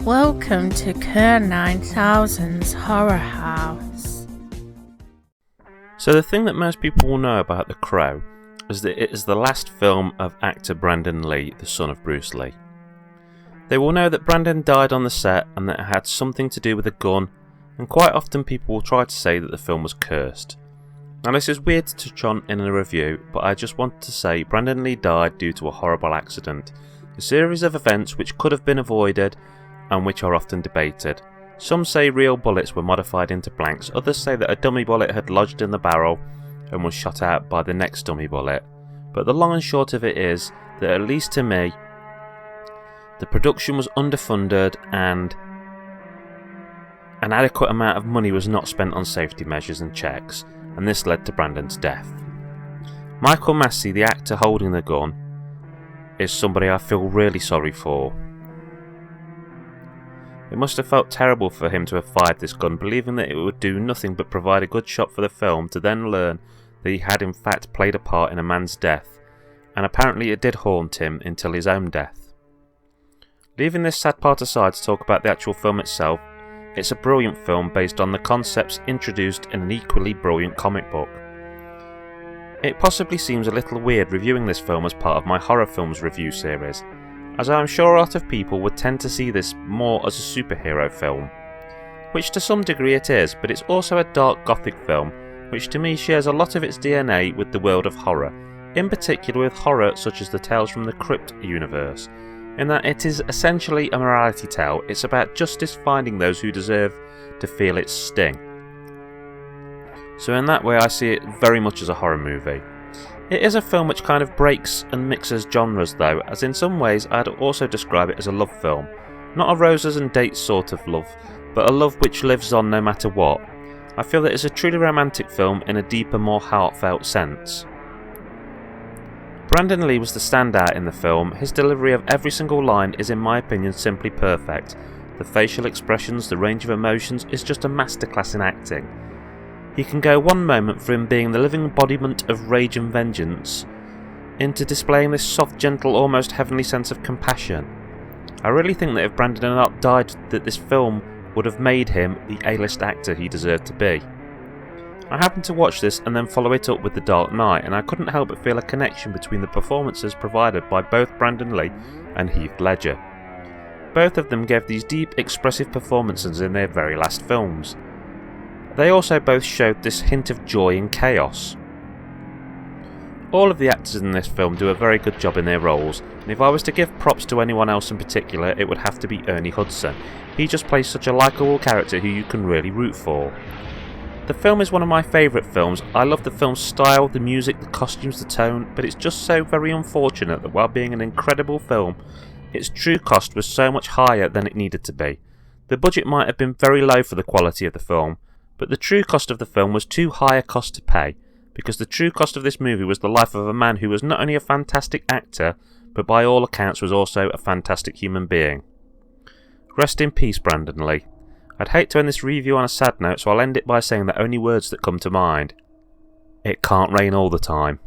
Welcome to Kerr 9000's Horror House. So the thing that most people will know about The Crow is that it is the last film of actor Brandon Lee, the son of Bruce Lee. They will know that Brandon died on the set and that it had something to do with a gun, and quite often people will try to say that the film was cursed. Now this is weird to touch on in a review, but I just want to say Brandon Lee died due to a horrible accident, a series of events which could have been avoided and which are often debated. Some say real bullets were modified into blanks, others say that a dummy bullet had lodged in the barrel and was shot out by the next dummy bullet. But the long and short of it is that, at least to me, the production was underfunded and an adequate amount of money was not spent on safety measures and checks, and this led to Brandon's death. Michael Massey, the actor holding the gun, is somebody I feel really sorry for. It must have felt terrible for him to have fired this gun, believing that it would do nothing but provide a good shot for the film, to then learn that he had in fact played a part in a man's death, and apparently it did haunt him until his own death. Leaving this sad part aside to talk about the actual film itself, it's a brilliant film based on the concepts introduced in an equally brilliant comic book. It possibly seems a little weird reviewing this film as part of my horror films review series, as I am sure a lot of people would tend to see this more as a superhero film, which to some degree it is, but it's also a dark gothic film, which to me shares a lot of its DNA with the world of horror, in particular with horror such as the Tales from the Crypt universe, in that it is essentially a morality tale. It's about justice finding those who deserve to feel its sting. So in that way I see it very much as a horror movie. It is a film which kind of breaks and mixes genres though, as in some ways I'd also describe it as a love film. Not a roses and dates sort of love, but a love which lives on no matter what. I feel that it's a truly romantic film in a deeper, more heartfelt sense. Brandon Lee was the standout in the film. His delivery of every single line is in my opinion simply perfect. The facial expressions, the range of emotions is just a masterclass in acting. He can go one moment from being the living embodiment of rage and vengeance into displaying this soft, gentle, almost heavenly sense of compassion. I really think that if Brandon had not died, that this film would have made him the A-list actor he deserved to be. I happened to watch this and then follow it up with The Dark Knight, and I couldn't help but feel a connection between the performances provided by both Brandon Lee and Heath Ledger. Both of them gave these deep, expressive performances in their very last films. They also both showed this hint of joy and chaos. All of the actors in this film do a very good job in their roles, and if I was to give props to anyone else in particular, it would have to be Ernie Hudson. He just plays such a likeable character who you can really root for. The film is one of my favourite films. I love the film's style, the music, the costumes, the tone, but it's just so very unfortunate that while being an incredible film, its true cost was so much higher than it needed to be. The budget might have been very low for the quality of the film, but the true cost of the film was too high a cost to pay, because the true cost of this movie was the life of a man who was not only a fantastic actor, but by all accounts was also a fantastic human being. Rest in peace, Brandon Lee. I'd hate to end this review on a sad note, so I'll end it by saying the only words that come to mind. It can't rain all the time.